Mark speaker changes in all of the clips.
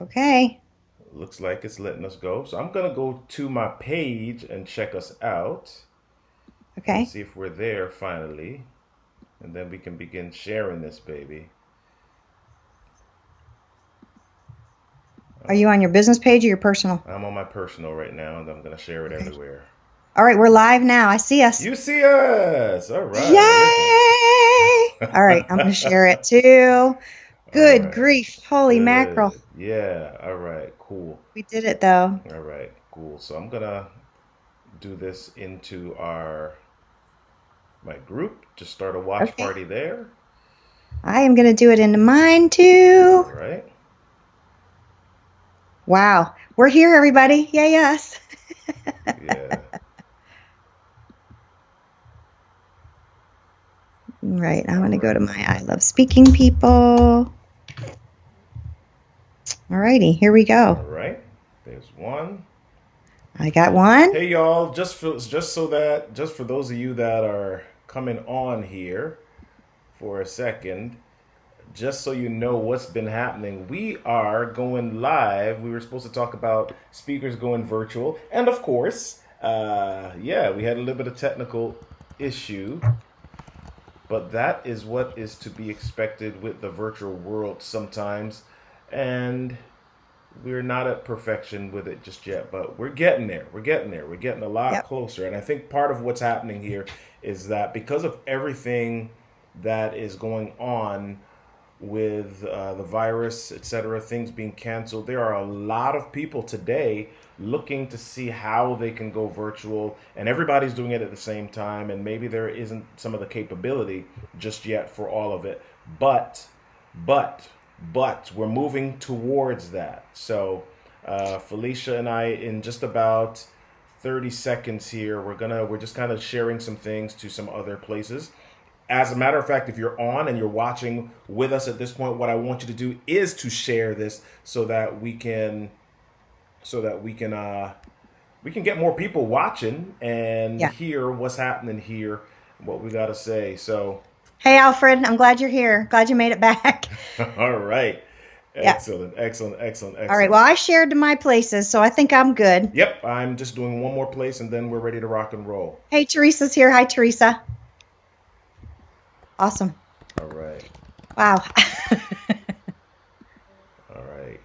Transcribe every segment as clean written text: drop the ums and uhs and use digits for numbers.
Speaker 1: Okay.
Speaker 2: Looks like it's letting us go. So I'm going to go to my page and check us out and
Speaker 1: Okay.
Speaker 2: see if we're there finally. And then we can begin sharing this baby.
Speaker 1: Are you on your business page or your personal?
Speaker 2: I'm on my personal right now and I'm going to share it
Speaker 1: Okay.
Speaker 2: everywhere.
Speaker 1: All right, we're live now. I see us.
Speaker 2: You see us! All right, listen.
Speaker 1: Yay! All right, I'm going to share it too.
Speaker 2: All
Speaker 1: Good
Speaker 2: right,
Speaker 1: grief. Holy mackerel.
Speaker 2: good. Yeah, all right, cool.
Speaker 1: We did it though.
Speaker 2: All right, cool. So I'm gonna do this into our my group. Just start a watch
Speaker 1: Okay.
Speaker 2: party there.
Speaker 1: I am going to do it into mine
Speaker 2: All
Speaker 1: too.
Speaker 2: right.
Speaker 1: Wow. We're here, everybody. Yay, us.
Speaker 2: Yeah.
Speaker 1: Right. I'm
Speaker 2: All
Speaker 1: going to go to
Speaker 2: right.
Speaker 1: my I Love Speaking People. All righty. Here we
Speaker 2: All
Speaker 1: go.
Speaker 2: right. There's one.
Speaker 1: I got one.
Speaker 2: Hey y'all, just for those of you that are coming on here for a second, just so you know what's been happening, we are going live. We were supposed to talk about speakers going virtual, and of course, yeah, we had a little bit of technical issue, but that is what is to be expected with the virtual world sometimes, and we're not at perfection with it just yet, but we're getting there. We're getting there. We're getting a lot
Speaker 1: Yep.
Speaker 2: closer, and I think part of what's happening here is that because of everything that is going on with the virus, etc., things being canceled, there are a lot of people today looking to see how they can go virtual, and everybody's doing it at the same time. And maybe there isn't some of the capability just yet for all of it, but, but, but we're moving towards that. So, Felicia and I, in just about 30 seconds here, we're just kind of sharing some things to some other places. As a matter of fact, if you're on and you're watching with us at this point, what I want you to do is to share this so that so that we can get more people watching and
Speaker 1: Yeah.
Speaker 2: hear what's happening here, what we got to say. So,
Speaker 1: Hey, Alfred. I'm glad you're here. Glad you made it back.
Speaker 2: all right,
Speaker 1: Yeah.
Speaker 2: excellent, excellent, excellent,
Speaker 1: All right.
Speaker 2: excellent.
Speaker 1: Well, I shared to my places, so I think I'm good.
Speaker 2: Yep, I'm just doing one more place and then we're ready to rock and roll.
Speaker 1: Hey, Teresa's here. Hi, Teresa. Awesome.
Speaker 2: All right,
Speaker 1: Wow.
Speaker 2: all right.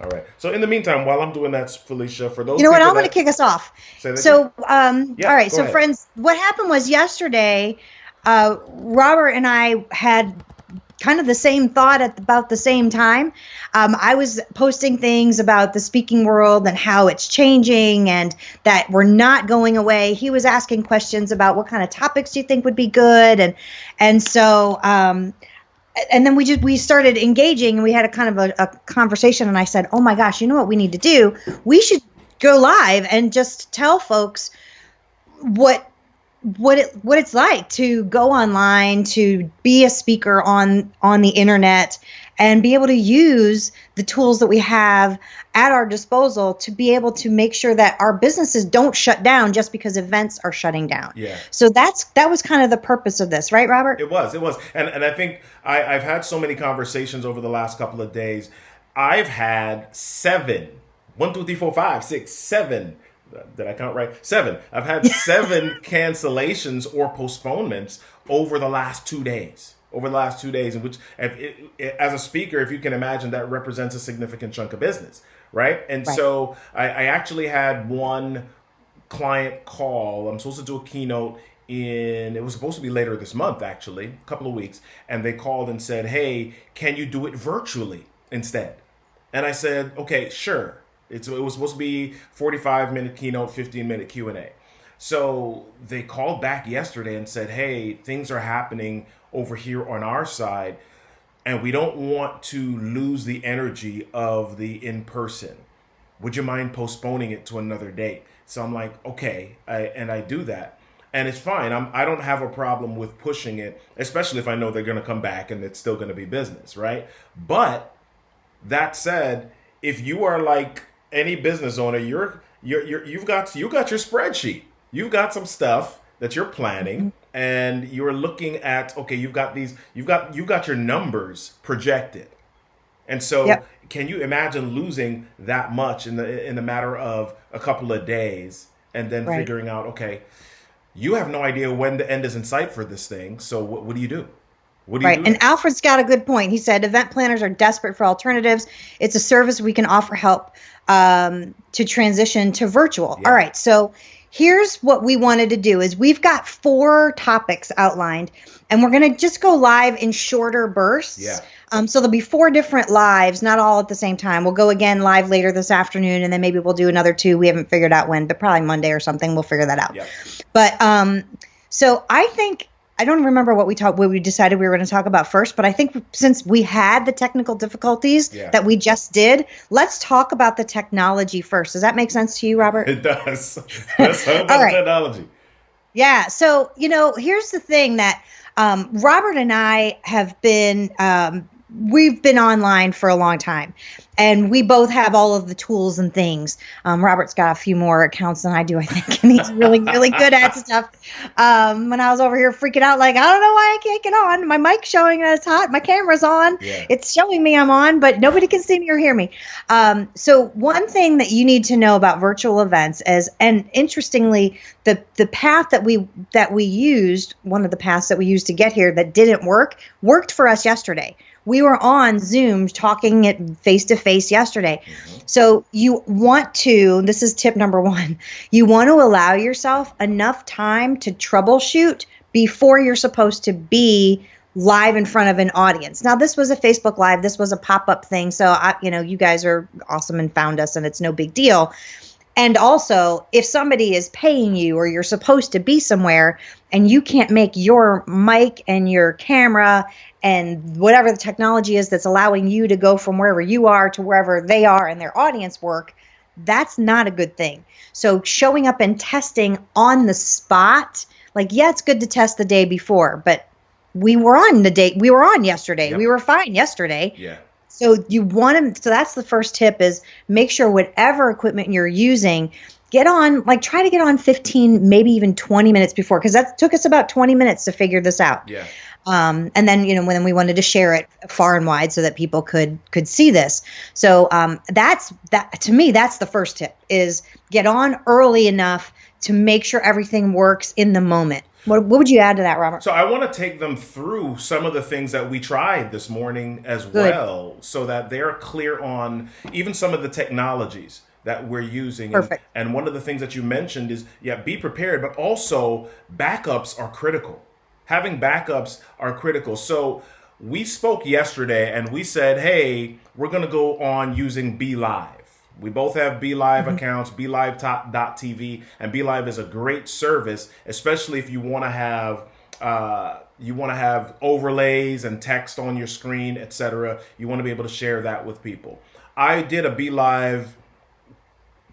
Speaker 2: All right. So in the meantime, while I'm doing that, Felicia, for
Speaker 1: You
Speaker 2: those
Speaker 1: know what?
Speaker 2: people
Speaker 1: I'm going to
Speaker 2: that
Speaker 1: kick us off.
Speaker 2: say that again,
Speaker 1: So, all
Speaker 2: yeah,
Speaker 1: right.
Speaker 2: go
Speaker 1: So,
Speaker 2: ahead.
Speaker 1: friends, what happened was yesterday, Robert and I had kind of the same thought at about the same time. I was posting things about the speaking world and how it's changing and that we're not going away. He was asking questions about what kind of topics do you think would be good, and so and then we started engaging and we had a kind of a conversation, and I said, oh my gosh, you know what we need to do? We should go live and just tell folks what what it's like to go online, to be a speaker on the internet, and be able to use the tools that we have at our disposal to be able to make sure that our businesses don't shut down just because events are shutting down.
Speaker 2: Yeah.
Speaker 1: So that was kind of the purpose of this, right, Robert?
Speaker 2: It was, and I think I've had so many conversations over the last couple of days. I've had seven, 1, 2, 3, 4, 5, 6, 7. Did I count right? Seven. I've had seven cancellations or postponements over the last 2 days. Over the last 2 days, in which, as a speaker, if you can imagine, that represents a significant chunk of business, right? And
Speaker 1: Right.
Speaker 2: so I actually had one client call. I'm supposed to do a keynote it was supposed to be later this month, actually, a couple of weeks. And they called and said, hey, can you do it virtually instead? And I said, okay, sure. It was supposed to be 45-minute keynote, 15-minute Q&A. So they called back yesterday and said, hey, things are happening over here on our side, and we don't want to lose the energy of the in person. Would you mind postponing it to another date? So I'm like, okay, and I do that, and it's fine. I don't have a problem with pushing it, especially if I know they're going to come back and it's still going to be business, right? But that said, if you are like any business owner, you've got your spreadsheet. You've got some stuff that you're planning, and you're looking at, okay, you've got your numbers projected, And so,
Speaker 1: Yep.
Speaker 2: can you imagine losing that much in the matter of a couple of days, and then
Speaker 1: Right.
Speaker 2: figuring out, okay, you have no idea when the end is in sight for this thing. So what do you do? What do you
Speaker 1: Right.
Speaker 2: do
Speaker 1: And
Speaker 2: next?
Speaker 1: Alfred's got a good point. He said event planners are desperate for alternatives. It's a service we can offer help to transition to virtual. All
Speaker 2: Yeah,
Speaker 1: right. So here's what we wanted to do is we've got 4 topics outlined, and we're going to just go live in shorter bursts.
Speaker 2: yeah,
Speaker 1: So there'll be 4 different lives, not all at the same time. We'll go again live later this afternoon, and then maybe we'll do another 2. We haven't figured out when, but probably Monday or something. We'll figure that out.
Speaker 2: yeah.
Speaker 1: But so I think I don't remember what we decided we were going to talk about first, but I think since we had the technical difficulties
Speaker 2: Yeah.
Speaker 1: that we just did, let's talk about the technology first. Does that make sense to you, Robert?
Speaker 2: It does. Let's talk
Speaker 1: All
Speaker 2: about the
Speaker 1: right.
Speaker 2: technology.
Speaker 1: Yeah. So, here's the thing that Robert and I have been, we've been online for a long time, and we both have all of the tools and things. Robert's got a few more accounts than I do, I think, and he's really, really good at stuff. When I was over here freaking out, like, I don't know why I can't get on. My mic's showing that it's hot. My camera's on.
Speaker 2: Yeah.
Speaker 1: It's showing me I'm on, but nobody can see me or hear me. So one thing that you need to know about virtual events is, and interestingly, the path that we used, one of the paths that we used to get here that didn't worked for us yesterday. We were on Zoom talking it face to face yesterday. So you want to, this is tip number 1, you want to allow yourself enough time to troubleshoot before you're supposed to be live in front of an audience. Now, this was a Facebook Live. This was a pop-up thing. So, you guys are awesome and found us, and it's no big deal. And also, if somebody is paying you or you're supposed to be somewhere and you can't make your mic and your camera and whatever the technology is that's allowing you to go from wherever you are to wherever they are and their audience work, that's not a good thing. So showing up and testing on the spot, like, yeah, it's good to test the day before, but we were on yesterday.
Speaker 2: Yep.
Speaker 1: We were fine yesterday.
Speaker 2: Yeah.
Speaker 1: So so that's the first tip is make sure whatever equipment you're using, try to get on 15, maybe even 20 minutes before, because that took us about 20 minutes to figure this out.
Speaker 2: Yeah.
Speaker 1: And then, when we wanted to share it far and wide so that people could see this. So to me, that's the first tip is get on early enough to make sure everything works in the moment. What would you add to that, Robert?
Speaker 2: So I want to take them through some of the things that we tried this morning as
Speaker 1: Good.
Speaker 2: well, so that they're clear on even some of the technologies that we're using.
Speaker 1: Perfect.
Speaker 2: And one of the things that you mentioned is, be prepared, but also backups are critical. Having backups are critical. So we spoke yesterday and we said, hey, we're going to go on using Be Live. We both have Be Live accounts, BeLive.tv, and Be Live is a great service, especially if you want to have overlays and text on your screen, etc. You want to be able to share that with people. I did a Be Live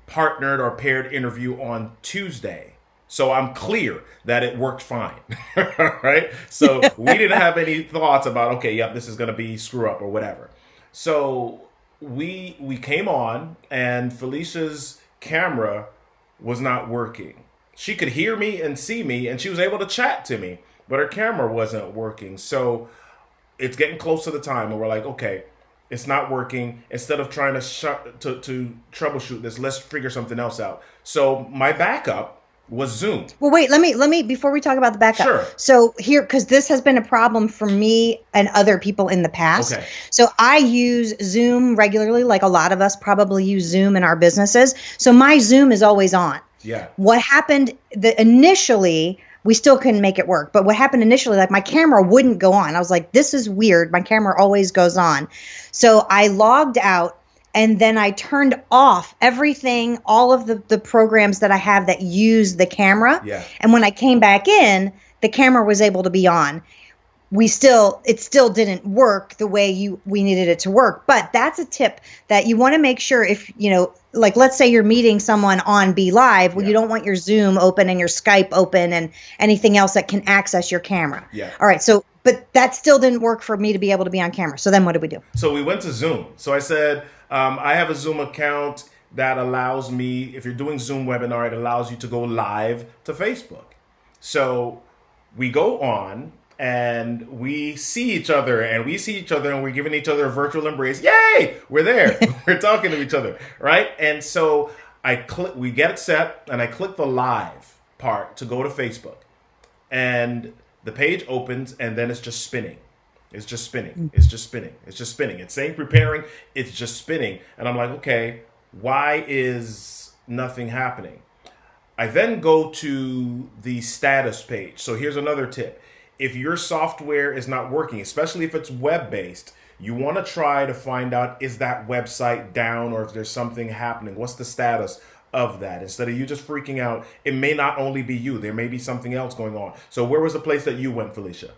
Speaker 2: partnered or paired interview on Tuesday. So I'm clear that it worked fine, right? So we didn't have any thoughts about, okay, yep, this is going to be screw up or whatever. So we came on and Felicia's camera was not working. She could hear me and see me and she was able to chat to me, but her camera wasn't working. So it's getting close to the time and we're like, okay, it's not working. Instead of trying to troubleshoot this, let's figure something else out. So my backup was Zoom.
Speaker 1: Well, wait, let me, before we talk about the backup.
Speaker 2: Sure.
Speaker 1: So here, because this has been a problem for me and other people in the past.
Speaker 2: Okay.
Speaker 1: So I use Zoom regularly, like a lot of us probably use Zoom in our businesses. So my Zoom is always on.
Speaker 2: Yeah.
Speaker 1: What happened initially, we still couldn't make it work. But what happened initially, like my camera wouldn't go on. I was like, this is weird. My camera always goes on. So I logged out. And then I turned off everything, all of the programs that I have that use the camera.
Speaker 2: Yeah.
Speaker 1: And when I came back in, the camera was able to be on. It still didn't work the way we needed it to work. But that's a tip that you want to make sure if, like let's say you're meeting someone on Be Live, well, you don't want your Zoom open and your Skype open and anything else that can access your camera.
Speaker 2: Yeah.
Speaker 1: All right. So, but that still didn't work for me to be able to be on camera. So then what did we do?
Speaker 2: So we went to Zoom. So I said, I have a Zoom account that allows me, if you're doing Zoom webinar, it allows you to go live to Facebook. So we go on and we see each other and we're giving each other a virtual embrace. Yay! We're there. We're talking to each other, right? And so we get it set, and I click the live part to go to Facebook, and the page opens, and then it's just spinning. It's just spinning. It's just spinning. It's just spinning. It's saying preparing. It's just spinning. And I'm like, okay, why is nothing happening? I then go to the status page. So here's another tip. If your software is not working, especially if it's web-based, you want to try to find out, is that website down, or if there's something happening? What's the status of that? Instead of you just freaking out, it may not only be you. There may be something else going on. So where was the place that you went, Felicia?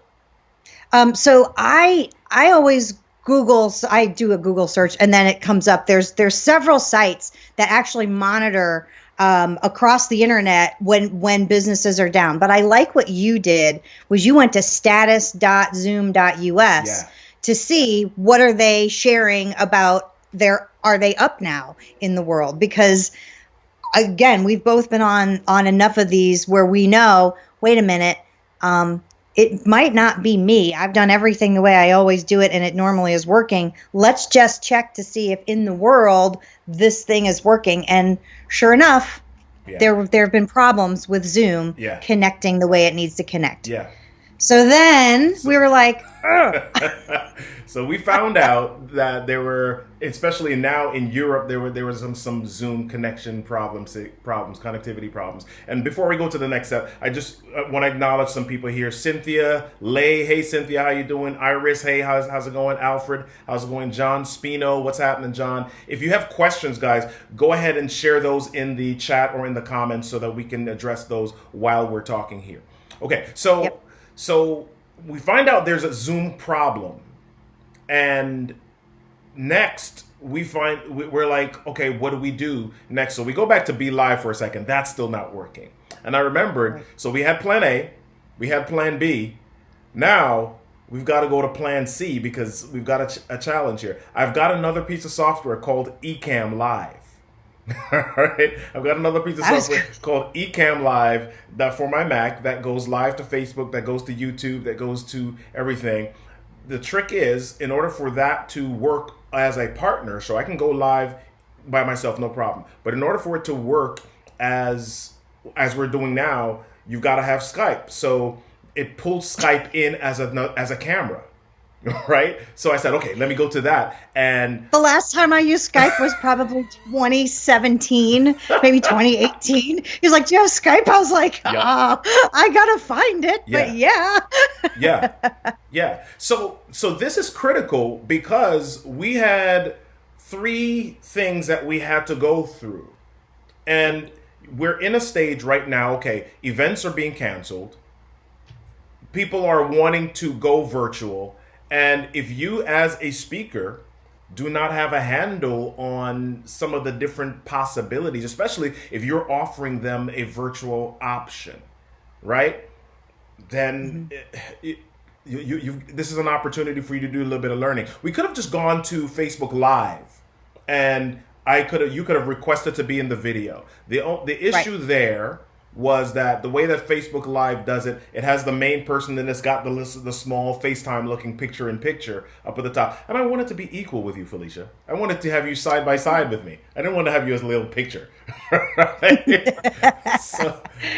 Speaker 1: So I always Google. I do a Google search, and then it comes up. There's several sites that actually monitor across the internet when businesses are down. But I like what you did was you went to status.zoom.us
Speaker 2: Yeah.
Speaker 1: to see what are they sharing about are they up now in the world? Because again, we've both been on enough of these where we know, wait a minute, it might not be me. I've done everything the way I always do it, and it normally is working. Let's just check to see if in the world this thing is working. And sure enough,
Speaker 2: Yeah.
Speaker 1: there have been problems with Zoom
Speaker 2: Yeah.
Speaker 1: connecting the way it needs to connect.
Speaker 2: Yeah.
Speaker 1: So then we were like, ugh.
Speaker 2: So we found out that there were, especially now in Europe, there was some Zoom connection connectivity problems. And before we go to the next step, I just want to acknowledge some people here. Cynthia Lay, hey Cynthia, how you doing? Iris, hey, how's it going? Alfred, how's it going? John Spino, what's happening, John? If you have questions, guys, go ahead and share those in the chat or in the comments so that we can address those while we're talking here. Okay, so.
Speaker 1: Yep.
Speaker 2: So we find out there's a Zoom problem, and next we're like, okay, what do we do next? So we go back to Be Live for a second. That's still not working. And I remembered, so we had plan A, we had plan B. Now we've got to go to plan C because we've got a challenge here. I've got another piece of software called Ecamm Live. All right, I've got another piece of software called Ecamm Live that for my Mac that goes live to Facebook, that goes to YouTube, that goes to everything. The trick is, in order for that to work as a partner, so I can go live by myself, no problem. But in order for it to work as we're doing now, you've got to have Skype. So it pulls Skype in as a camera. Right? So I said, okay, let me go to that. And
Speaker 1: the last time I used Skype was probably 2017, maybe 2018. He's like, do you have Skype? I was like, I got to find it. But
Speaker 2: yeah. So this is critical because we had 3 things that we had to go through. And we're in a stage right now, okay, events are being canceled. People are wanting to go virtual. And if you as a speaker do not have a handle on some of the different possibilities, especially if you're offering them a virtual option, right? Then this is an opportunity for you to do a little bit of learning. We could have just gone to Facebook Live, and you could have requested to be in the video. The issue there was that the way that Facebook Live does it, it has the main person, then it's got the small FaceTime looking picture-in-picture up at the top. And I wanted to be equal with you, Felicia. I wanted to have you side by side with me. I didn't want to have you as a little picture.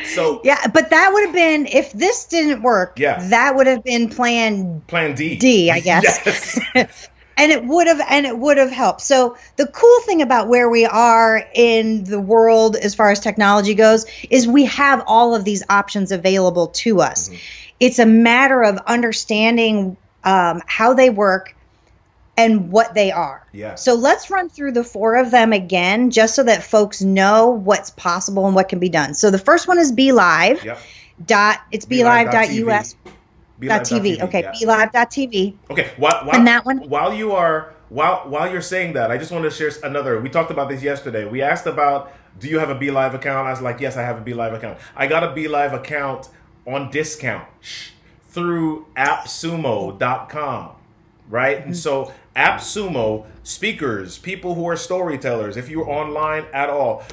Speaker 2: so
Speaker 1: yeah, but that would have been, if this didn't work, that would have been plan D, I guess. Yes. And it would have helped. So the cool thing about where we are in the world as far as technology goes is we have all of these options available to us. Mm-hmm. It's a matter of understanding how they work and what they are.
Speaker 2: Yeah.
Speaker 1: So let's run through the 4 of them again, just so that folks know what's possible and what can be done. So the first one is Be Live.
Speaker 2: Yep.
Speaker 1: It's BeLive.us. .tv. Okay, yeah. BeLive.tv.
Speaker 2: Okay,
Speaker 1: and that one.
Speaker 2: While you're saying that, I just want to share another. We talked about this yesterday. We asked about, do you have a BeLive account? I was like, yes, I have a BeLive account. I got a BeLive account on discount through appsumo.com. right? And so AppSumo, speakers, people who are storytellers, if you're online at all,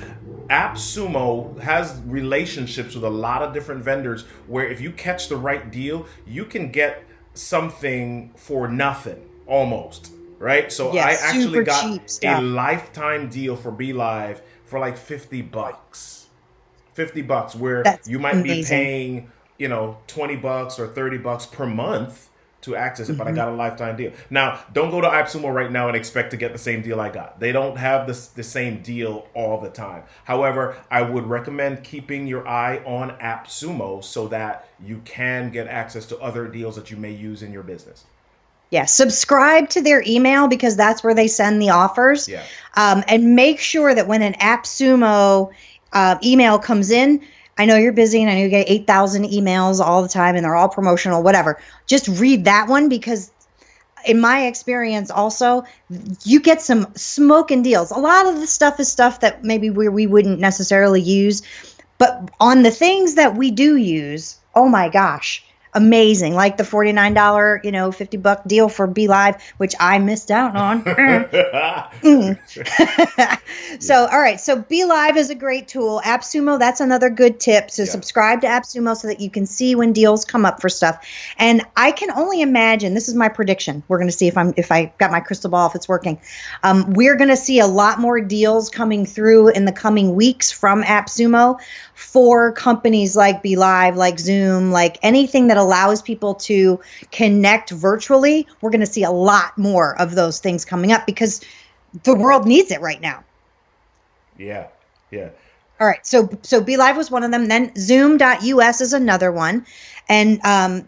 Speaker 2: AppSumo has relationships with a lot of different vendors where if you catch the right deal, you can get something for nothing almost, right? So I
Speaker 1: Yes,
Speaker 2: actually
Speaker 1: super
Speaker 2: got
Speaker 1: cheap
Speaker 2: a
Speaker 1: stuff.
Speaker 2: lifetime deal for Be Live for like $50. $50 where
Speaker 1: That's
Speaker 2: you might be
Speaker 1: amazing.
Speaker 2: paying, $20 or $30 per month to access it, but I
Speaker 1: Hmm.
Speaker 2: got a lifetime deal. Now, don't go to AppSumo right now and expect to get the same deal I got. They don't have the same deal all the time. However, I would recommend keeping your eye on AppSumo so that you can get access to other deals that you may use in your business.
Speaker 1: Yeah, subscribe to their email because that's where they send the offers.
Speaker 2: Yeah.
Speaker 1: And make sure that when an AppSumo email comes in, I know you're busy and I know you get 8,000 emails all the time and they're all promotional, whatever. Just read that one because in my experience also, you get some smoking deals. A lot of the stuff is stuff that maybe we wouldn't necessarily use, but on the things that we do use, oh my gosh, amazing. Like the $49, $50 deal for Be Live, which I missed out on. Mm.
Speaker 2: Yeah.
Speaker 1: So, all right. So, Be Live is a great tool. AppSumo, that's another good tip. So,
Speaker 2: Yeah.
Speaker 1: subscribe to AppSumo so that you can see when deals come up for stuff. And I can only imagine. This is my prediction. We're going to see if I got my crystal ball if it's working. We're going to see a lot more deals coming through in the coming weeks from AppSumo for companies like Be Live, like Zoom, like anything that allows people to connect virtually. We're going to see a lot more of those things coming up because the world needs it right now.
Speaker 2: Yeah. Yeah.
Speaker 1: All right. So Be Live was one of them. Then Zoom.us is another one. And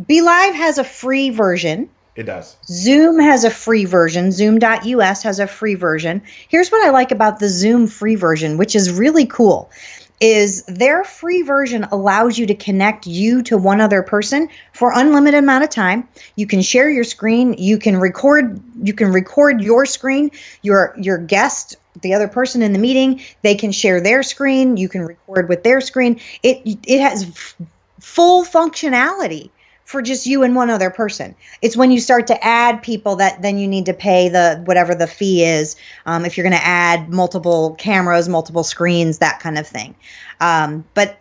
Speaker 1: Be Live has a free version.
Speaker 2: It does.
Speaker 1: Zoom has a free version. Zoom.us has a free version. Here's what I like about the Zoom free version, which is really cool, is their free version allows you to connect you to one other person for unlimited amount of time. You can share your screen. You can record your screen, your guest, the other person in the meeting, they can share their screen. You can record with their screen. It has full functionality for just you and one other person. It's when you start to add people that then you need to pay the whatever the fee is. If you're going to add multiple cameras, multiple screens, that kind of thing. But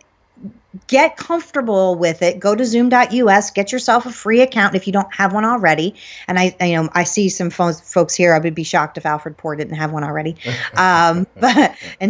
Speaker 1: get comfortable with it. Go to zoom.us, get yourself a free account if you don't have one already. And I see some folks here. I would be shocked if Alfred Poor didn't have one already. And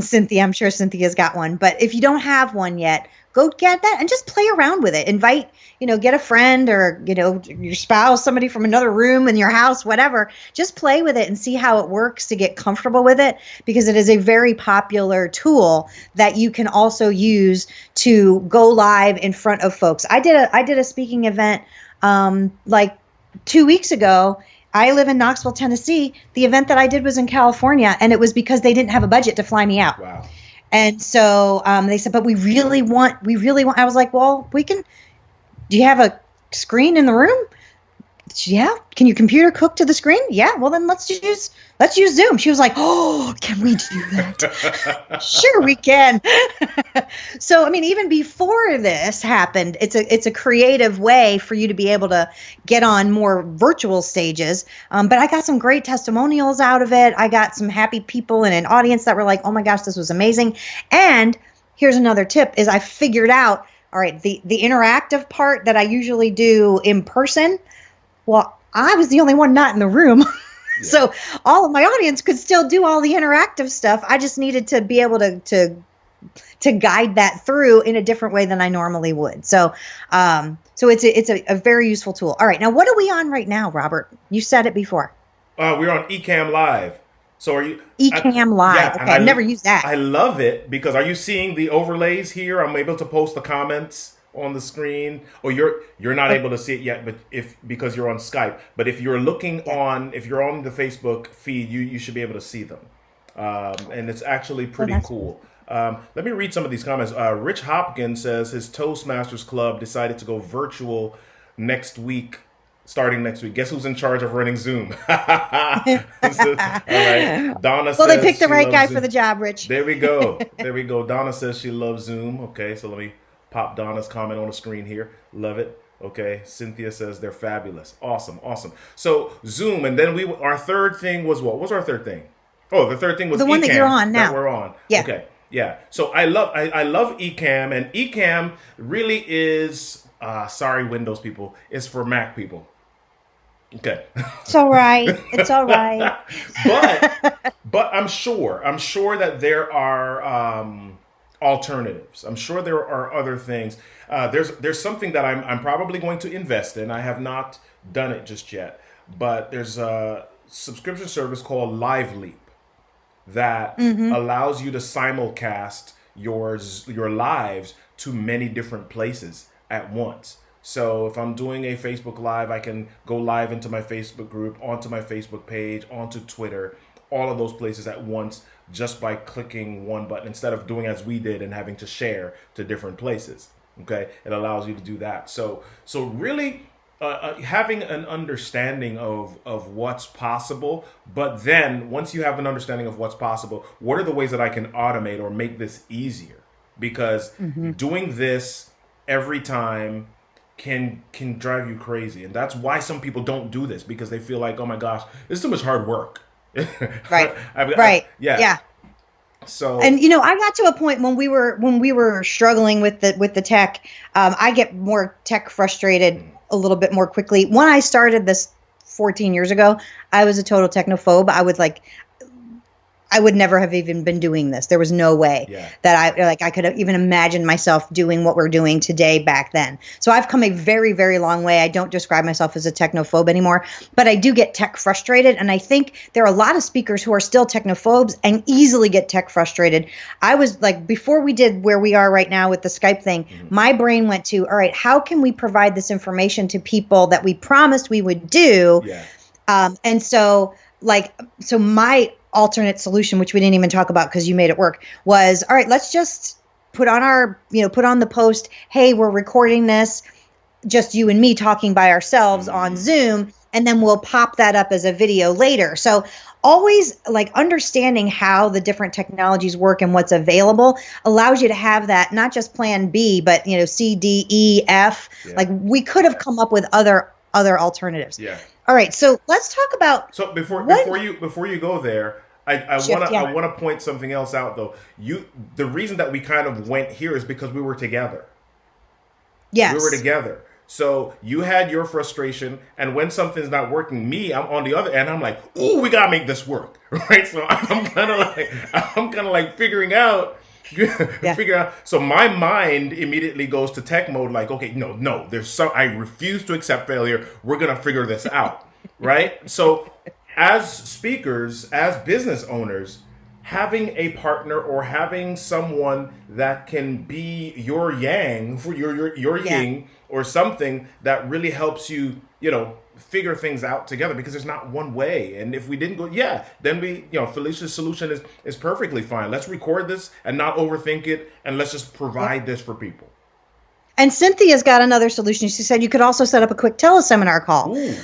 Speaker 1: Cynthia, I'm sure Cynthia's got one. But if you don't have one yet, go get that and just play around with it. Invite, get a friend or, your spouse, somebody from another room in your house, whatever. Just play with it and see how it works to get comfortable with it, because it is a very popular tool that you can also use to go live in front of folks. I did a speaking event like 2 weeks ago. I live in Knoxville, Tennessee. The event that I did was in California, and it was because they didn't have a budget to fly me out.
Speaker 2: Wow.
Speaker 1: And so they said, but we really want, I was like, well, do you have a screen in the room? Yeah. Can your computer cook to the screen? Yeah. Well, then let's use Zoom. She was like, oh, can we do that? Sure, we can. So, even before this happened, it's a creative way for you to be able to get on more virtual stages. But I got some great testimonials out of it. I got some happy people in an audience that were like, oh my gosh, this was amazing. And here's another tip is I figured out, all right, the interactive part that I usually do in person. Well, I was the only one not in the room. Yeah. So all of my audience could still do all the interactive stuff. I just needed to be able to guide that through in a different way than I normally would. So it's a very useful tool. All right. Now, what are we on right now, Robert? You said it before.
Speaker 2: We're on Ecamm Live. So are you
Speaker 1: Ecamm Live? Yeah, okay, I've never used that.
Speaker 2: I love it because are you seeing the overlays here? I'm able to post the comments on the screen, or you're not able to see it yet, but because you're on Skype. But if you're looking if you're on the Facebook feed, you should be able to see them, and it's actually pretty cool. Let me read some of these comments. Rich Hopkins says his Toastmasters club decided to go virtual starting next week. Guess who's in charge of running Zoom? All right. Donna says
Speaker 1: they picked the right guy
Speaker 2: Zoom
Speaker 1: for the job, Rich.
Speaker 2: There we go. There we go. Donna says she loves Zoom. Okay, so let me pop Donna's comment on the screen here. Love it. Okay, Cynthia says they're fabulous. Awesome, awesome. So Zoom, and then our third thing was what? What was our third thing? Oh, the third thing was
Speaker 1: The one that you're
Speaker 2: Ecamm
Speaker 1: on
Speaker 2: that
Speaker 1: now.
Speaker 2: we're on.
Speaker 1: Yeah.
Speaker 2: Okay, yeah. So I love Ecamm, and Ecamm really is sorry Windows people, is for Mac people. Okay.
Speaker 1: It's all right. It's all right.
Speaker 2: but but I'm sure that there are alternatives. I'm sure there are other things. There's something that I'm probably going to invest in. I have not done it just yet, but there's a subscription service called LiveLeap that allows you to simulcast your lives to many different places at once. So if I'm doing a Facebook Live, I can go live into my Facebook group, onto my Facebook page, onto Twitter, all of those places at once just by clicking one button instead of doing as we did and having to share to different places. Okay, it allows you to do that. So really, having an understanding of what's possible, but then once you have an understanding of what's possible, what are the ways that I can automate or make this easier? Because doing this every time can drive you crazy, and that's why some people don't do this, because they feel like, oh my gosh, this is too much hard work.
Speaker 1: Right. Right.
Speaker 2: Yeah.
Speaker 1: Yeah.
Speaker 2: So
Speaker 1: And I got to a point when we were struggling with the tech. I get more tech frustrated a little bit more quickly. When I started this 14 years ago, I was a total technophobe. I would never have even been doing this. There was no way that I could have even imagined myself doing what we're doing today back then. So I've come a very, very long way. I don't describe myself as a technophobe anymore, but I do get tech frustrated. And I think there are a lot of speakers who are still technophobes and easily get tech frustrated. I was like, before we did where we are right now with the Skype thing, my brain went to, all right, how can we provide this information to people that we promised we would do?
Speaker 2: Yeah.
Speaker 1: And so my alternate solution, which we didn't even talk about because you made it work, was, all right, let's just put on the post, hey, we're recording this, just you and me talking by ourselves on Zoom, and then we'll pop that up as a video later. So always understanding how the different technologies work and what's available allows you to have that, not just plan B, but C, D, E, F.
Speaker 2: Yeah.
Speaker 1: We could have come up with other alternatives.
Speaker 2: Yeah.
Speaker 1: All right, so let's talk about.
Speaker 2: So before you go there, I want to point something else out though. The reason that we kind of went here is because we were together.
Speaker 1: Yes.
Speaker 2: We were together. So you had your frustration, and when something's not working, I'm on the other end. I'm like, "Ooh, we gotta make this work," right? So I'm kind of like figuring out. So my mind immediately goes to tech mode, like, okay, no, I refuse to accept failure. We're gonna figure this out, right? So as speakers, as business owners, having a partner or having someone that can be your yang for your yin, or something that really helps you, figure things out together, because there's not one way. And if we didn't go, then Felicia's solution is perfectly fine. Let's record this and not overthink it, and let's just provide this for people.
Speaker 1: And Cynthia's got another solution. She said you could also set up a quick teleseminar call.
Speaker 2: Ooh.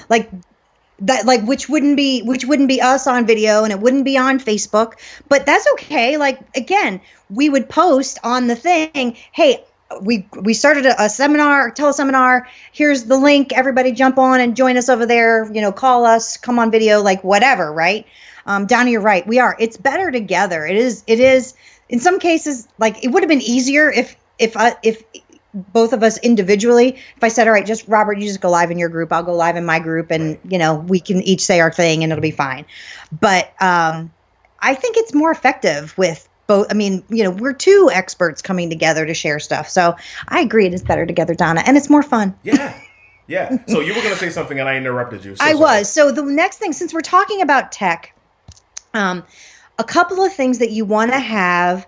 Speaker 1: Which wouldn't be us on video, and it wouldn't be on Facebook, but that's okay. Again, we would post on the thing, hey, we started a teleseminar. Here's the link. Everybody jump on and join us over there. Call us, come on video, whatever, right? Donna, you're right. We are. It's better together. It is in some cases, it would have been easier if both of us individually, if I said, all right, just Robert, you just go live in your group, I'll go live in my group, and we can each say our thing and it'll be fine. But I think it's more effective with both. I mean, we're two experts coming together to share stuff. So I agree, it is better together, Donna, and it's more fun.
Speaker 2: Yeah. So you were going to say something and I interrupted you.
Speaker 1: I was. So the next thing, since we're talking about tech, a couple of things that you want to have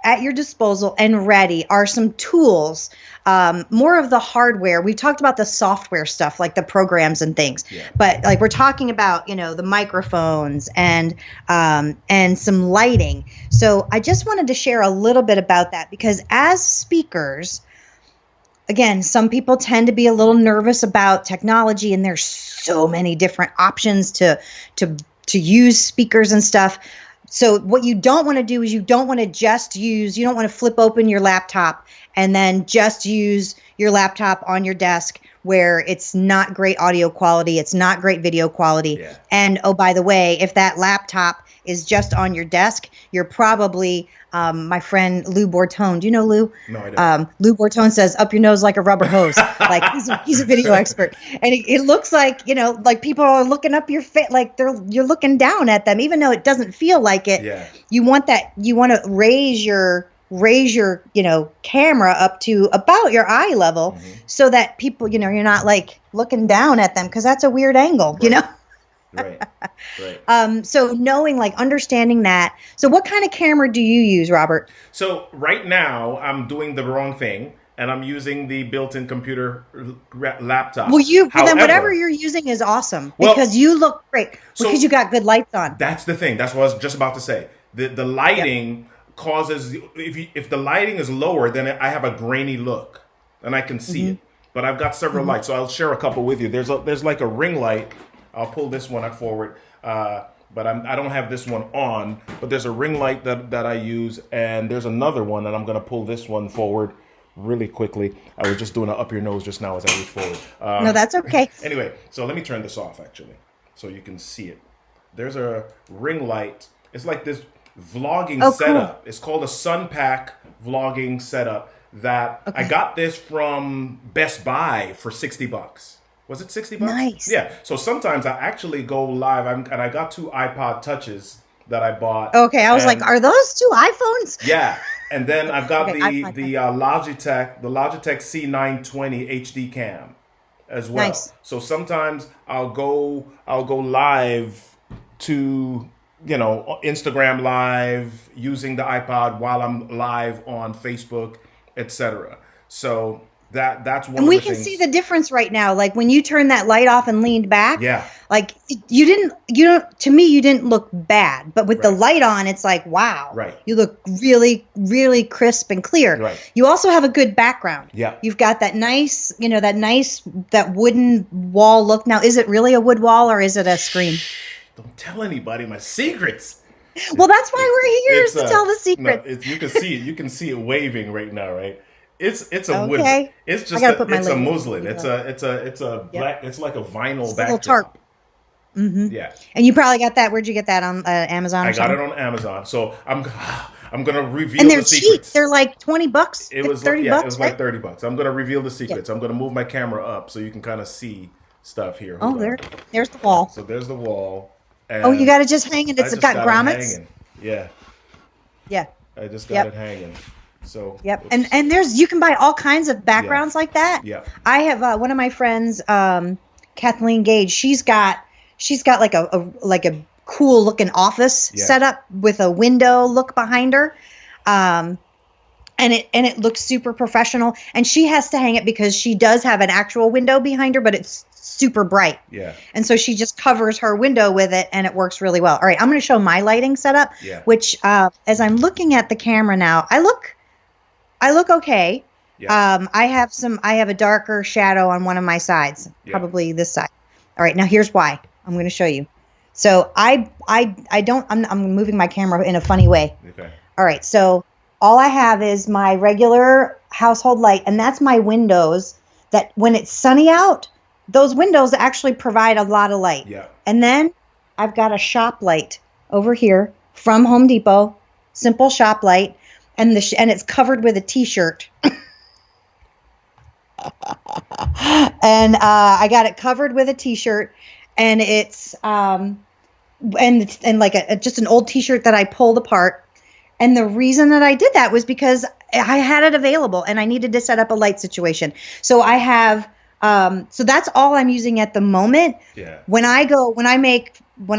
Speaker 1: at your disposal and ready are some tools, more of the hardware. We've talked about the software stuff, like the programs and things, but we're talking about, the microphones and some lighting. So I just wanted to share a little bit about that, because as speakers, again, some people tend to be a little nervous about technology, and there's so many different options to use speakers and stuff. So what you don't want to do is you don't want to flip open your laptop and then just use your laptop on your desk where it's not great audio quality, it's not great video quality.
Speaker 2: Yeah.
Speaker 1: And oh, by the way, if that laptop is just on your desk, you're probably my friend Lou Bortone. Do you know Lou?
Speaker 2: No, I don't.
Speaker 1: Lou Bortone says, "Up your nose like a rubber hose." Like he's a video expert, and it looks like like people are looking up your face, like you're looking down at them, even though it doesn't feel like it.
Speaker 2: Yeah.
Speaker 1: You want to raise your camera up to about your eye level, so that people you're not like looking down at them, because that's a weird angle,
Speaker 2: Right.
Speaker 1: So understanding that. So what kind of camera do you use, Robert?
Speaker 2: So right now I'm doing the wrong thing, and I'm using the built-in computer laptop.
Speaker 1: Well,
Speaker 2: However,
Speaker 1: then whatever you're using is awesome,
Speaker 2: Well,
Speaker 1: because you look great, because you got good lights on.
Speaker 2: That's the thing. That's what I was just about to say. The lighting causes, if the lighting is lower, then I have a grainy look, and I can see it. But I've got several lights, so I'll share a couple with you. There's like a ring light. I'll pull this one up forward, but I don't have this one on. But there's a ring light that I use, and there's another one, and I'm going to pull this one forward really quickly. I was just doing an up your nose just now as I reach forward.
Speaker 1: No, that's okay.
Speaker 2: Anyway, so let me turn this off, actually, so you can see it. There's a ring light. It's like this vlogging setup. Cool. It's called a Sunpack vlogging setup that I got this from Best Buy for $60. Was it $60?
Speaker 1: Nice.
Speaker 2: Yeah. So sometimes I actually go live, and I got 2 iPod Touches that I bought.
Speaker 1: Okay, I was like, are those 2 iPhones?
Speaker 2: Yeah. And then I've got the
Speaker 1: iPod.
Speaker 2: Logitech C920 HD cam as well.
Speaker 1: Nice.
Speaker 2: So sometimes I'll go live to Instagram live using the iPod while I'm live on Facebook, etc. So that's one.
Speaker 1: And we can see the difference right now. Like when you turned that light off and leaned back.
Speaker 2: Yeah.
Speaker 1: Like you to me, you didn't look bad, but with the light on, it's like, wow.
Speaker 2: Right.
Speaker 1: You look really, really crisp and clear.
Speaker 2: Right.
Speaker 1: You also have a good background.
Speaker 2: Yeah.
Speaker 1: You've got that nice, that wooden wall look. Now, is it really a wood wall or is it a screen?
Speaker 2: Don't tell anybody my secrets.
Speaker 1: Well, that's why we're here, is to tell the secret.
Speaker 2: No, you can see it. You can see it waving right now, right? It's a wood. It's just it's a muslin. It's a black. It's like a vinyl backdrop.
Speaker 1: Little tarp. Mm-hmm.
Speaker 2: Yeah.
Speaker 1: And you probably got that. Where'd you get that, on Amazon?
Speaker 2: I got it on Amazon. So I'm gonna reveal
Speaker 1: and they're
Speaker 2: the secrets.
Speaker 1: Cheap. They're like $20.
Speaker 2: It was
Speaker 1: $30.
Speaker 2: It was like $30. I'm gonna reveal the secrets. I'm gonna move my camera up so you can kind of see stuff here.
Speaker 1: There's the wall.
Speaker 2: So there's the wall.
Speaker 1: And you got it just hanging. It's got grommets.
Speaker 2: Yeah.
Speaker 1: Yeah.
Speaker 2: I just got it hanging. So
Speaker 1: oops. And you can buy all kinds of backgrounds like that.
Speaker 2: Yeah.
Speaker 1: I have one of my friends, Kathleen Gage. She's got like a cool looking office set up with a window look behind her, and it looks super professional. And she has to hang it because she does have an actual window behind her, but it's super bright.
Speaker 2: Yeah. And
Speaker 1: so she just covers her window with it, and it works really well. All right, I'm going to show my lighting setup, which as I'm looking at the camera now, I look okay. Yeah. I have a darker shadow on one of my sides, probably this side. All right, now here's why. I'm going to show you. So I'm moving my camera in a funny way.
Speaker 2: Okay.
Speaker 1: All right, so all I have is my regular household light, and that's my windows. That when it's sunny out, those windows actually provide a lot of light.
Speaker 2: Yeah.
Speaker 1: And then I've got a shop light over here from Home Depot, simple shop light, and it's covered with a T-shirt. And I got it covered with a T-shirt, and it's and like just an old T-shirt that I pulled apart. And the reason that I did that was because I had it available and I needed to set up a light situation. So I have so that's all I'm using at the moment.
Speaker 2: Yeah.
Speaker 1: When I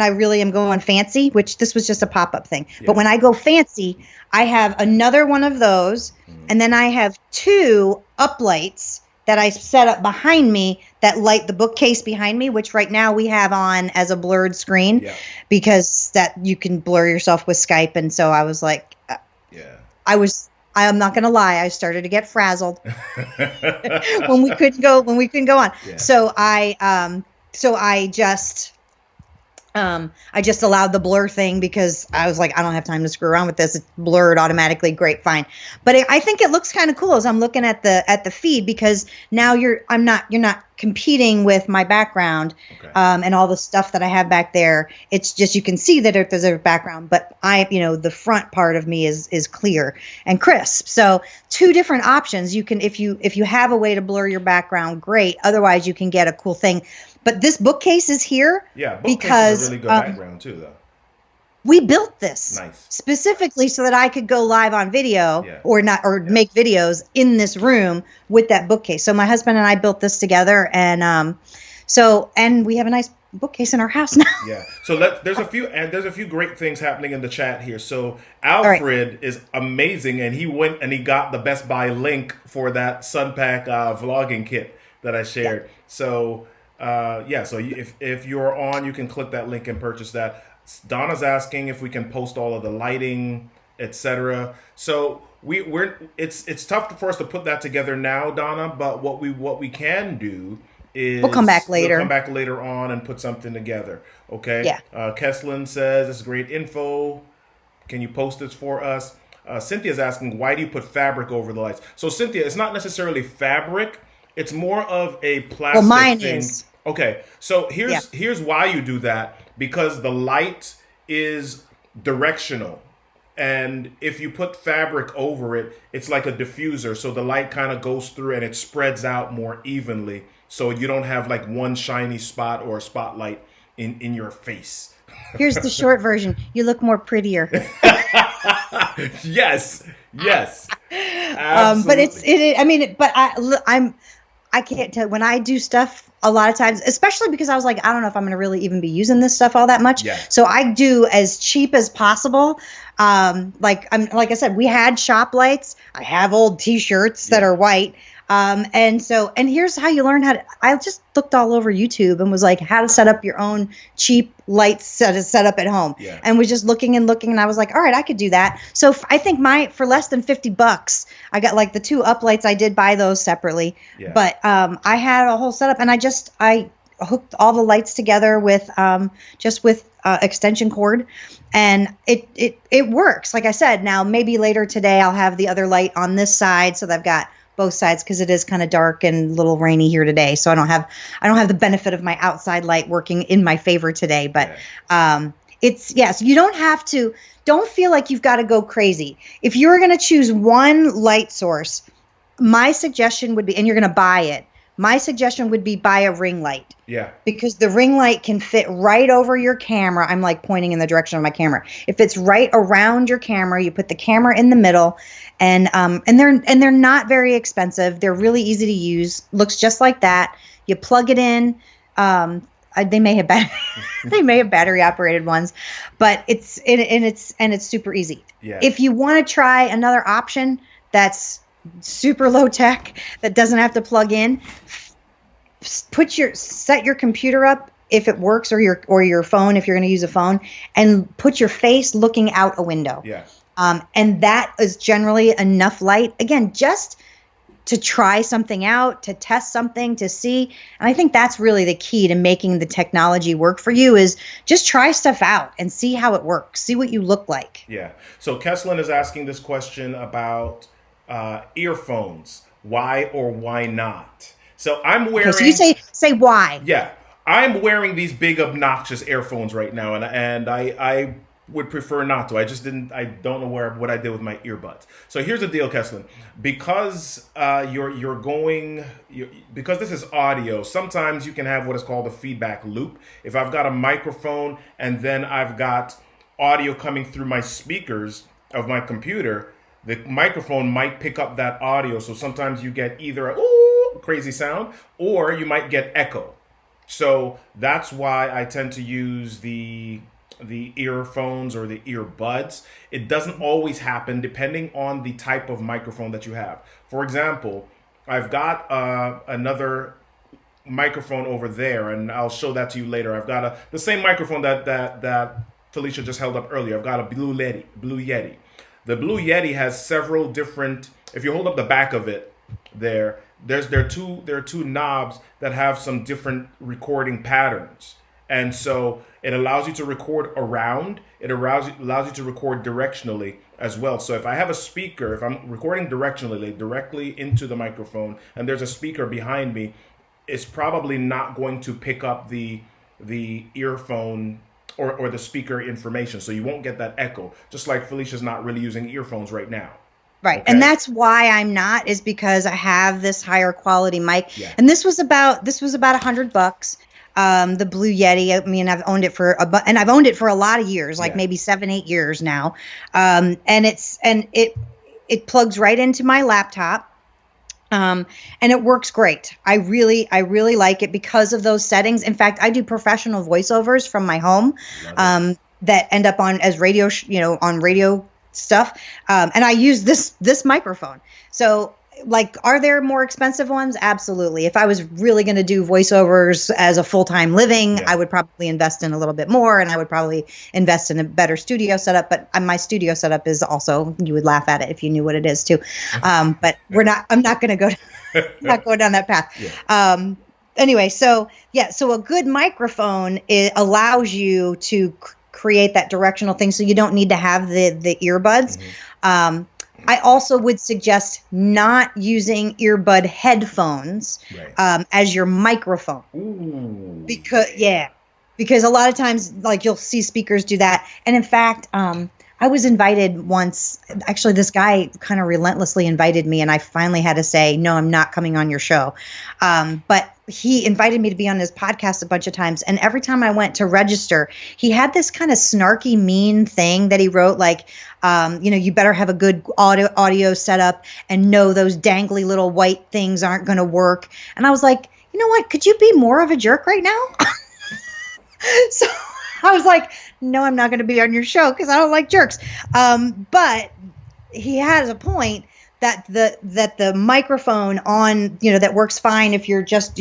Speaker 1: really am going fancy, which this was just a pop-up thing, but when I go fancy, I have another one of those, and then I have 2 uplights that I set up behind me that light the bookcase behind me, which right now we have on as a blurred screen because that you can blur yourself with Skype. And so I was like, I'm not going to lie, I started to get frazzled when we couldn't go on. Yeah. So I just I just allowed the blur thing because I was like, I don't have time to screw around with this. It's blurred automatically. Great, fine. But I think it looks kind of cool as I'm looking at the feed, because now you're not competing with my background,
Speaker 2: Okay.
Speaker 1: and all the stuff that I have back there. It's just, you can see that there's a background, but the front part of me is clear and crisp. So two different options. You can, if you have a way to blur your background, great. Otherwise, you can get a cool thing. But this bookcase is here
Speaker 2: Yeah, bookcase is a
Speaker 1: because
Speaker 2: really good background too, though.
Speaker 1: we built this
Speaker 2: Nice.
Speaker 1: specifically so that I could go live on video,
Speaker 2: Yeah.
Speaker 1: or not, or
Speaker 2: Yeah.
Speaker 1: make videos in this room with that bookcase. So my husband and I built this together, and and we have a nice bookcase in our house now.
Speaker 2: Yeah. So there's a few great things happening in the chat here. So
Speaker 1: All right.
Speaker 2: Alfred is amazing, and he went and he got the Best Buy link for that Sunpack vlogging kit that I shared.
Speaker 1: Yeah.
Speaker 2: So yeah. So if you're on, you can click that link and purchase that. Donna's asking if we can post all of the lighting, etc. So it's tough for us to put that together now, Donna. But what we can do is
Speaker 1: We'll come back later.
Speaker 2: We'll come back later on and put something together. Okay.
Speaker 1: Yeah.
Speaker 2: Kesslin says this is great info. Can you post this for us? Cynthia's asking, why do you put fabric over the lights? So Cynthia, it's not necessarily fabric. It's more of a plastic
Speaker 1: mine
Speaker 2: thing.
Speaker 1: is.
Speaker 2: Okay. So
Speaker 1: Yeah.
Speaker 2: here's why you do that, because the light is directional. And if you put fabric over it, it's like a diffuser. So the light kind of goes through and it spreads out more evenly. So you don't have like one shiny spot or a spotlight in your face.
Speaker 1: Here's the short version. You look more prettier.
Speaker 2: Yes. Yes.
Speaker 1: But
Speaker 2: Absolutely.
Speaker 1: I can't tell, when I do stuff a lot of times, especially because I was like, I don't know if I'm going to really even be using this stuff all that much.
Speaker 2: Yeah.
Speaker 1: So I do as cheap as possible. Like I said, we had shop lights. I have old t-shirts that are white. And here's how you learn I just looked all over YouTube and was like, how to set up your own cheap lights set up at home.
Speaker 2: Yeah.
Speaker 1: And was just looking, and I was like, all right, I could do that. So I think for less than $50, I got like the two up lights. I did buy those separately,
Speaker 2: Yeah.
Speaker 1: but, I had a whole setup, and I hooked all the lights together with extension cord, and it works. Like I said, now maybe later today I'll have the other light on this side, so that I've got both sides, because it is kind of dark and a little rainy here today, so I don't have the benefit of my outside light working in my favor today. But so you don't feel like you've got to go crazy. If you're going to choose one light source, my suggestion would be, and you're going to buy it, my suggestion would be buy a ring light.
Speaker 2: Yeah.
Speaker 1: Because the ring light can fit right over your camera. I'm like pointing in the direction of my camera. If it's right around your camera, you put the camera in the middle, and they're not very expensive. They're really easy to use. Looks just like that. You plug it in. They may have battery operated ones, but it's super easy.
Speaker 2: Yeah.
Speaker 1: If you want to try another option that's super low tech, that doesn't have to plug in, set your computer up if it works, or your phone if you're going to use a phone, and put your face looking out a window.
Speaker 2: Yeah.
Speaker 1: And that is generally enough light, again, just to try something out, to test something, to see. And I think that's really the key to making the technology work for you, is just try stuff out and see how it works. See what you look like.
Speaker 2: Yeah. So Kesslin is asking this question about earphones. Why or why not? So I'm wearing.
Speaker 1: Okay, so you say why?
Speaker 2: Yeah, I'm wearing these big obnoxious earphones right now, and I would prefer not to. I don't know what I did with my earbuds. So here's the deal, Kesslin. Because because this is audio, sometimes you can have what is called a feedback loop. If I've got a microphone and then I've got audio coming through my speakers of my computer, the microphone might pick up that audio. So sometimes you get either a ooh crazy sound, or you might get echo. So that's why I tend to use the earphones or the earbuds. It doesn't always happen depending on the type of microphone that you have. For example, I've got another microphone over there, and I'll show that to you later. I've got the same microphone that Felicia just held up earlier. I've got a Blue Yeti. The Blue Yeti has several different. If you hold up the back of it, there are two knobs that have some different recording patterns. And so it allows you to record around. It allows you to record directionally as well. So if I have a speaker, if I'm recording directionally, like directly into the microphone, and there's a speaker behind me, it's probably not going to pick up the earphone or the speaker information. So you won't get that echo. Just like Felicia's not really using earphones right now.
Speaker 1: Right.
Speaker 2: Okay?
Speaker 1: And that's why I'm not, is because I have this higher quality mic.
Speaker 2: Yeah.
Speaker 1: And this was about $100. The Blue Yeti. I mean, I've owned it for a lot of years, like maybe 7-8 years now. And it plugs right into my laptop. And it works great. I really like it because of those settings. In fact, I do professional voiceovers from my home, that end up on as radio, on radio stuff. And I use this microphone. So, like, are there more expensive ones? Absolutely. If I was really going to do voiceovers as a full-time living, I would probably invest in a little bit more, and I would probably invest in a better studio setup. But my studio setup is also, you would laugh at it if you knew what it is too. But I'm not going to go, not go down that path. Yeah. Anyway, so a good microphone, it allows you to create that directional thing, so you don't need to have the earbuds. Mm-hmm. I also would suggest not using earbud headphones as your microphone.
Speaker 2: Ooh.
Speaker 1: Because a lot of times, like, you'll see speakers do that. And in fact, I was invited once. Actually, this guy kind of relentlessly invited me, and I finally had to say, no, I'm not coming on your show. But he invited me to be on his podcast a bunch of times. And every time I went to register, he had this kind of snarky, mean thing that he wrote, like, you better have a good audio setup and know those dangly little white things aren't going to work. And I was like, you know what? Could you be more of a jerk right now? So I was like, no, I'm not going to be on your show because I don't like jerks. But he has a point that the microphone on, that works fine if you're just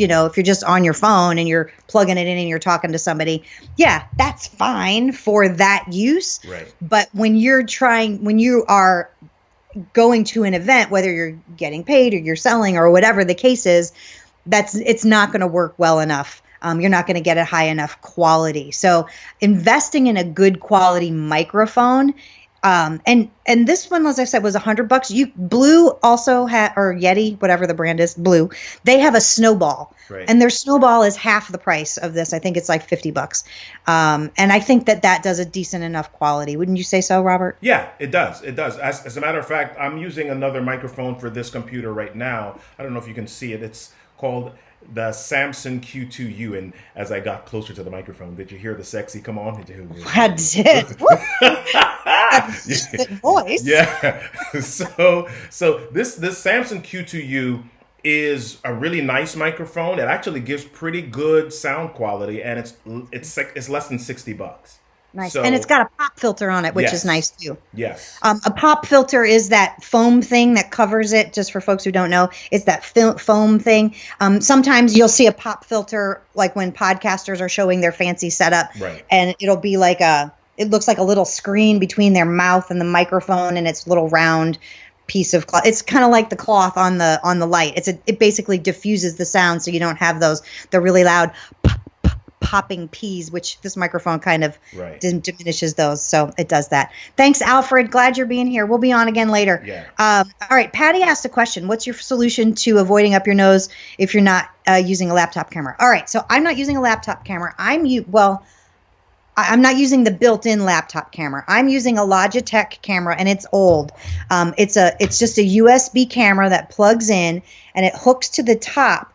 Speaker 1: on your phone and you're plugging it in and you're talking to somebody. Yeah, that's fine for that use.
Speaker 2: Right.
Speaker 1: But when you are going to an event, whether you're getting paid or you're selling or whatever the case is, it's not going to work well enough. You're not going to get a high enough quality. So investing in a good quality microphone, and this one, as I said, was $100. Blue also or Yeti, whatever the brand is, Blue, they have a Snowball, and their Snowball is half the price of this. I think it's like $50. And I think that does a decent enough quality. Wouldn't you say so, Robert?
Speaker 2: Yeah, it does. It does. As a matter of fact, I'm using another microphone for this computer right now. I don't know if you can see it. It's called the Samson Q2U, and as I got closer to the microphone, did you hear the sexy come on?
Speaker 1: I did. That's a voice.
Speaker 2: Yeah. So this Samson Q2U is a really nice microphone. It actually gives pretty good sound quality, and it's less than $60.
Speaker 1: Nice. And it's got a pop filter on it, which is nice too.
Speaker 2: Yes.
Speaker 1: A pop filter is that foam thing that covers it. Just for folks who don't know, it's that foam thing. Sometimes you'll see a pop filter, like when podcasters are showing their fancy setup, and it'll be like it looks like a little screen between their mouth and the microphone, and it's a little round piece of cloth. It's kind of like the cloth on the light. It basically diffuses the sound, so you don't have the really loud popping P's, which this microphone kind of diminishes those. So it does that. Thanks, Alfred. Glad you're being here. We'll be on again later.
Speaker 2: Yeah.
Speaker 1: All right. Patty asked a question. What's your solution to avoiding up your nose if you're not using a laptop camera? All right. So I'm not using a laptop camera. I'm not using the built-in laptop camera. I'm using a Logitech camera, and it's old. It's just a USB camera that plugs in, and it hooks to the top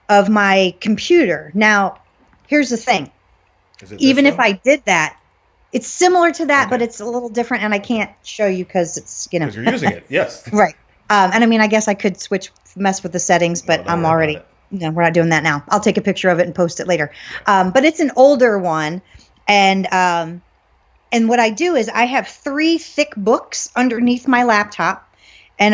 Speaker 1: of my computer. Now, here's the thing. Even if I did that, it's similar to that, but it's a little different, and I can't show you because it's,
Speaker 2: Because you're using it, yes.
Speaker 1: Right. And I mean, I guess I could mess with the settings, but I'm already, we're not doing that now. I'll take a picture of it and post it later. But it's an older one, and what I do is I have 3 thick books underneath my laptop. And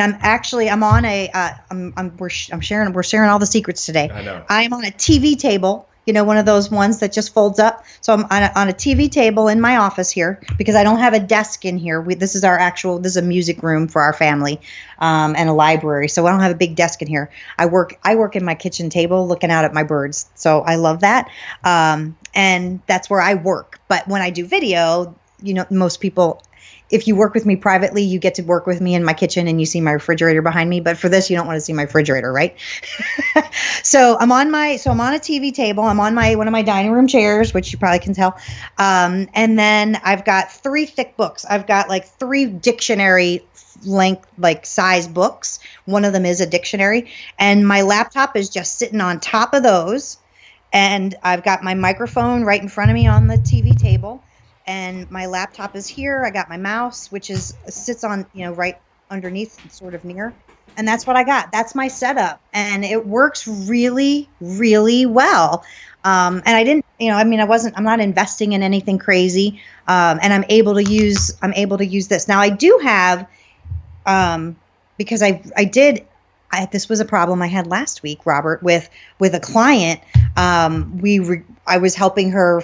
Speaker 1: we're sharing all the secrets today.
Speaker 2: I know.
Speaker 1: I'm on a TV table, one of those ones that just folds up. So I'm on a TV table in my office here because I don't have a desk in here. This is a music room for our family, and a library. So I don't have a big desk in here. I work in my kitchen table looking out at my birds. So I love that. And and that's where I work. But when I do video, most people, if you work with me privately, you get to work with me in my kitchen and you see my refrigerator behind me. But for this, you don't want to see my refrigerator, right? I'm on a TV table. I'm on one of my dining room chairs, which you probably can tell. And then I've got 3 thick books. I've got like 3 dictionary length, like size books. One of them is a dictionary, and my laptop is just sitting on top of those. And I've got my microphone right in front of me on the TV table, and my laptop is here. I got my mouse, which sits on, right underneath, sort of near. And that's what I got. That's my setup, and it works really, really well. And I didn't, I'm not investing in anything crazy. And I'm able to use this. Now I do have, because this was a problem I had last week, Robert, with a client. I was helping her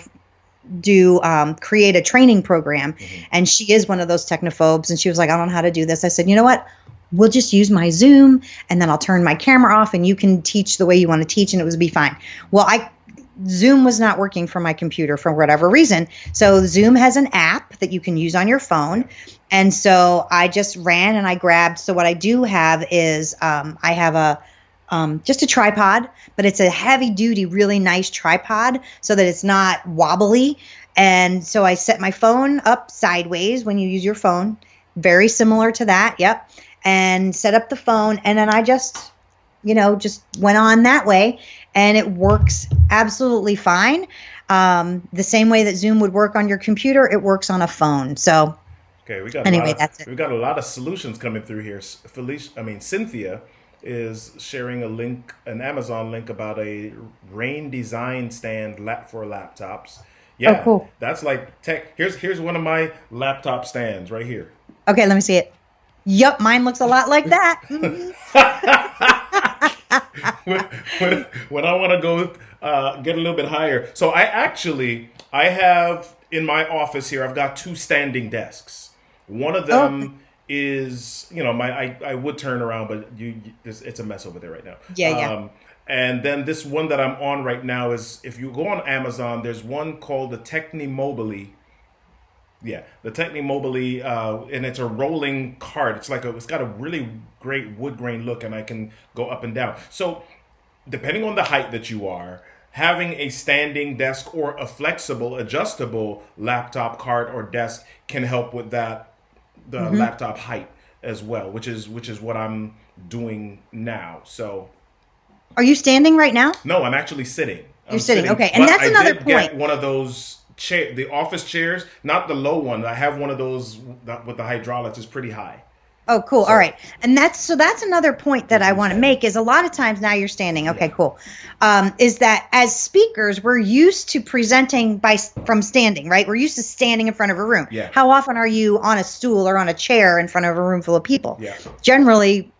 Speaker 1: create a training program, and she is one of those technophobes, and she was like, I don't know how to do this. I said, you know what? We'll just use my Zoom, and then I'll turn my camera off, and you can teach the way you want to teach, and it would be fine. Well, Zoom was not working for my computer for whatever reason. So Zoom has an app that you can use on your phone. And so I just ran and I grabbed. So what I do have is I have just a tripod, but it's a heavy duty, really nice tripod so that it's not wobbly. And so I set my phone up sideways when you use your phone, very similar to that. Yep. And set up the phone. And then I just went on that way, and it works absolutely fine. The same way that Zoom would work on your computer, it works on a phone. So
Speaker 2: okay,
Speaker 1: that's it.
Speaker 2: We've got a lot of solutions coming through here. Cynthia is sharing a link, an Amazon link about a rain design stand for laptops. Yeah,
Speaker 1: oh, cool.
Speaker 2: That's like tech. Here's one of my laptop stands right here.
Speaker 1: Okay, let me see it. Yep, mine looks a lot like that.
Speaker 2: when I want to go get a little bit higher. So I have in my office here, I've got 2 standing desks. One of them is, I would turn around, but it's a mess over there right now.
Speaker 1: Yeah.
Speaker 2: And then this one that I'm on right now is, if you go on Amazon, there's one called the Technimobile. Yeah, the Technimobile, and it's a rolling cart. It's got a really great wood grain look, and I can go up and down. So, depending on the height that you are, having a standing desk or a flexible, adjustable laptop cart or desk can help with the laptop height as well, which is what I'm doing now. So,
Speaker 1: are you standing right now?
Speaker 2: No, I'm actually sitting.
Speaker 1: You're sitting. Okay, and that's another point.
Speaker 2: Get one of those the office chairs, not the low one. I have one of those with the hydraulics. It's pretty high.
Speaker 1: Oh, cool. All right. And that's another point that I want to make is a lot of times now you're standing. Okay, cool. Is that as speakers, we're used to presenting from standing, right? We're used to standing in front of a room.
Speaker 2: Yeah.
Speaker 1: How often are you on a stool or on a chair in front of a room full of people?
Speaker 2: Yeah.
Speaker 1: Generally,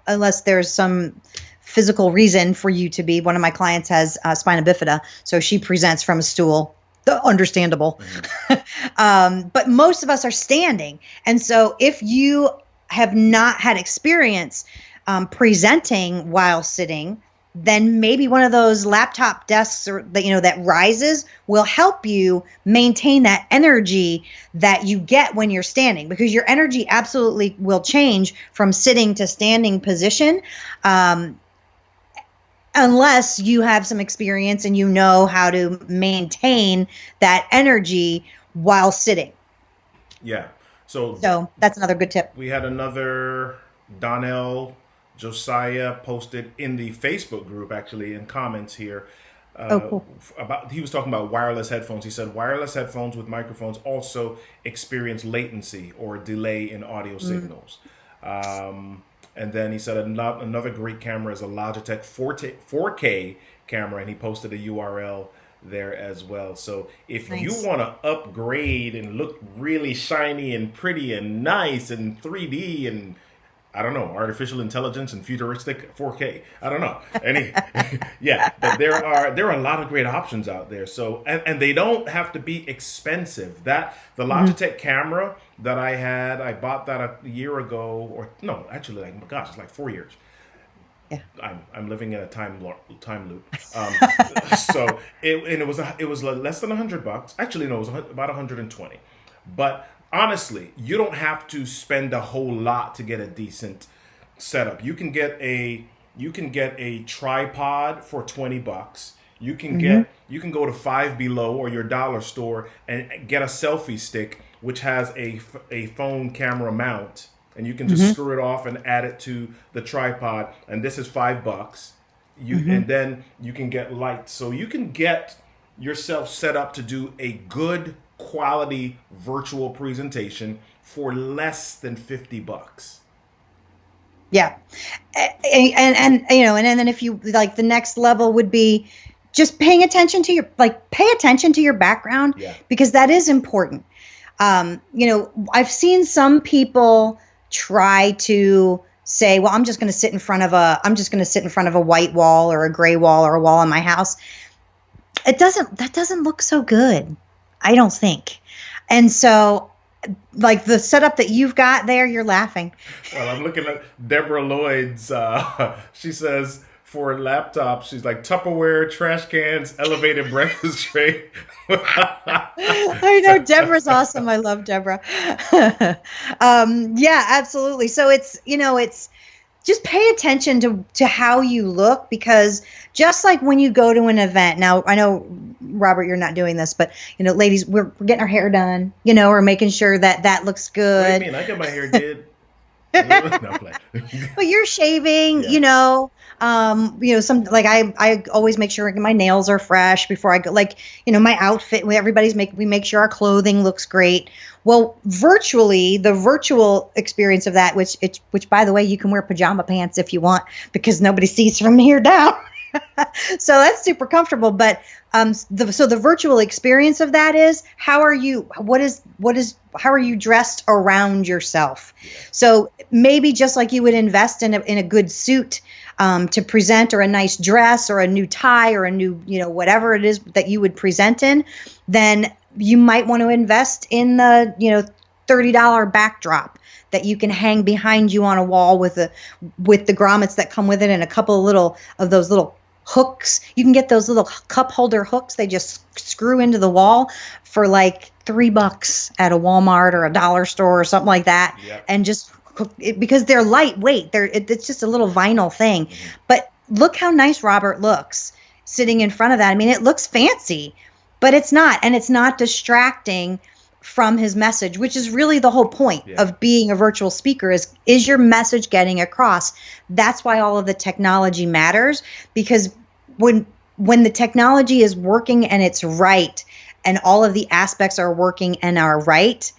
Speaker 1: unless there's some physical reason for you to be. One of my clients has spina bifida, so she presents from a stool. Understandable. But most of us are standing. And so if you have not had experience presenting while sitting, then maybe one of those laptop desks that rises will help you maintain that energy that you get when you're standing, because your energy absolutely will change from sitting to standing position. Unless you have some experience and you know how to maintain that energy while sitting.
Speaker 2: Yeah. So
Speaker 1: that's another good tip.
Speaker 2: We had another Donnell Josiah posted in the Facebook group, actually, in comments here.
Speaker 1: Cool.
Speaker 2: He was talking about wireless headphones. He said wireless headphones with microphones also experience latency or delay in audio signals. And then he said another great camera is a Logitech 4K camera, and he posted a URL there as well. So if you want to upgrade and look really shiny and pretty and nice and 3D and I don't know, artificial intelligence and futuristic 4K. I don't know. Yeah, but there are a lot of great options out there. So and they don't have to be expensive. The Logitech camera that I bought that a year ago, or no, actually, it's like 4 years. I'm living in a time loop. So it was less than $100. Actually, no, it was about 120. But honestly, you don't have to spend a whole lot to get a decent setup. You can get a tripod for $20. You can go to Five Below or your dollar store and get a selfie stick, which has a phone camera mount, and you can just screw it off and add it to the tripod. And this is $5. And then you can get lights, so you can get yourself set up to do a good quality virtual presentation for less than $50.
Speaker 1: Yeah. And and then if you like, the next level would be just pay attention to your background, because that is important. I've seen some people try to say, well, I'm just going to sit in front of a white wall or a gray wall or a wall in my house. That doesn't look so good, I don't think. And so, like, the setup that you've got there, you're laughing.
Speaker 2: Well, I'm looking at Deborah Lloyd's. She says for laptops, she's like Tupperware, trash cans, elevated breakfast tray.
Speaker 1: I know Deborah's awesome. I love Deborah. Yeah, absolutely. So it's just pay attention to how you look, because just like when you go to an event, now I know, Robert, you're not doing this, but ladies, we're getting our hair done, we're making sure that looks good.
Speaker 2: What do you mean? I get my hair did. No,
Speaker 1: but you're shaving, some, like, I always make sure my nails are fresh before I go, like, my outfit, we make sure our clothing looks great. Well, virtually, the virtual experience of that, which by the way, you can wear pajama pants if you want, because nobody sees from here down. So that's super comfortable. But the virtual experience of that is, how are you dressed around yourself? Yeah. So maybe just like you would invest in a good suit to present, or a nice dress, or a new tie, or a new, whatever it is that you would present in, then you might want to invest in the, $30 backdrop that you can hang behind you on a wall with the grommets that come with it, and a couple of those little hooks. You can get those little cup holder hooks. They just screw into the wall for like $3 at a Walmart or a dollar store or something like that. Yep. And just because they're lightweight, it's just a little vinyl thing. Mm-hmm. But look how nice Robert looks sitting in front of that. I mean, it looks fancy, but it's not, and it's not distracting from his message, which is really the whole point of being a virtual speaker, is your message getting across. That's why all of the technology matters, because when the technology is working and it's right, and all of the aspects are working and are right,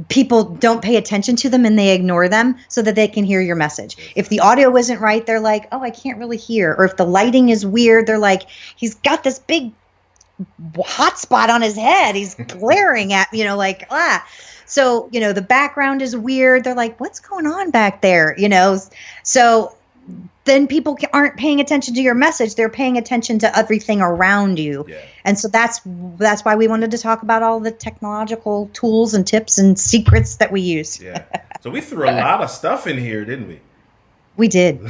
Speaker 1: people don't pay attention to them and they ignore them so that they can hear your message. If the audio isn't right, they're like, oh, I can't really hear. Or if the lighting is weird, they're like, he's got this big hot spot on his head, he's glaring at me, so the background is weird, they're like, what's going on back there, so then people aren't paying attention to your message, they're paying attention to everything around you. And so that's why we wanted to talk about all the technological tools and tips and secrets that we use.
Speaker 2: So we threw a lot of stuff in here, didn't we?
Speaker 1: We did.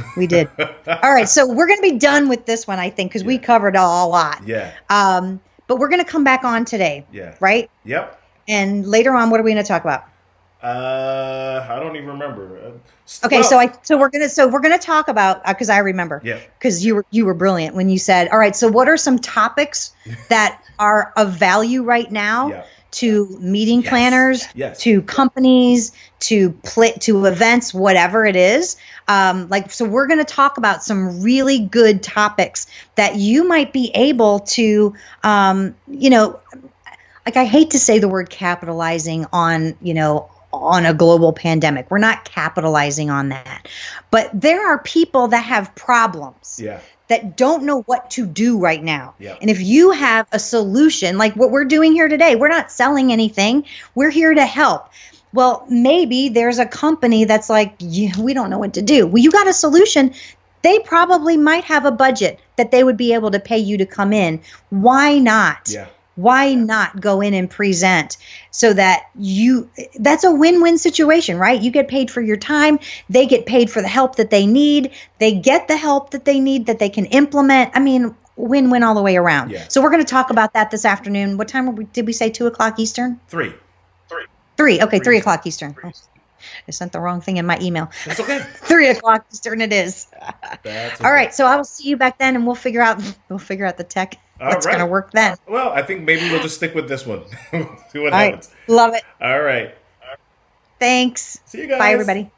Speaker 1: All right. So we're going to be done with this one, I think, because we covered a lot. But we're going to come back on today. Right?
Speaker 2: Yep.
Speaker 1: And later on, what are we going to talk about?
Speaker 2: I don't even remember.
Speaker 1: Okay. So we're going to talk about, because I remember. Yeah. Because you were brilliant when you said, all right, so what are some topics that are of value right now to meeting planners, to companies, to events, whatever it is. So we're going to talk about some really good topics that you might be able to, I hate to say the word capitalizing on, on a global pandemic. We're not capitalizing on that. But there are people that have problems. That don't know what to do right now. And if you have a solution, like what we're doing here today, we're not selling anything. We're here to help. Well, maybe there's a company that's like, we don't know what to do. Well, you got a solution. They probably might have a budget that they would be able to pay you to come in. Why not Why not go in and present so that that's a win-win situation, right? You get paid for your time. They get paid for the help that they need. They get the help that they need that they can implement. I mean, win-win all the way around.
Speaker 2: Yeah.
Speaker 1: So we're going to talk about that this afternoon. What time did we say? 2:00 Eastern?
Speaker 2: 3.
Speaker 1: 3. Okay, 3:00 Eastern. Oh, I sent the wrong thing in my email.
Speaker 2: That's okay.
Speaker 1: 3:00 Eastern it is.
Speaker 2: That's okay.
Speaker 1: All right, so I will see you back then, and we'll figure out the tech. What's going to work then?
Speaker 2: Well, I think maybe we'll just stick with this one. See what
Speaker 1: All
Speaker 2: happens.
Speaker 1: Right. Love it.
Speaker 2: All right.
Speaker 1: Thanks.
Speaker 2: See you guys.
Speaker 1: Bye, everybody.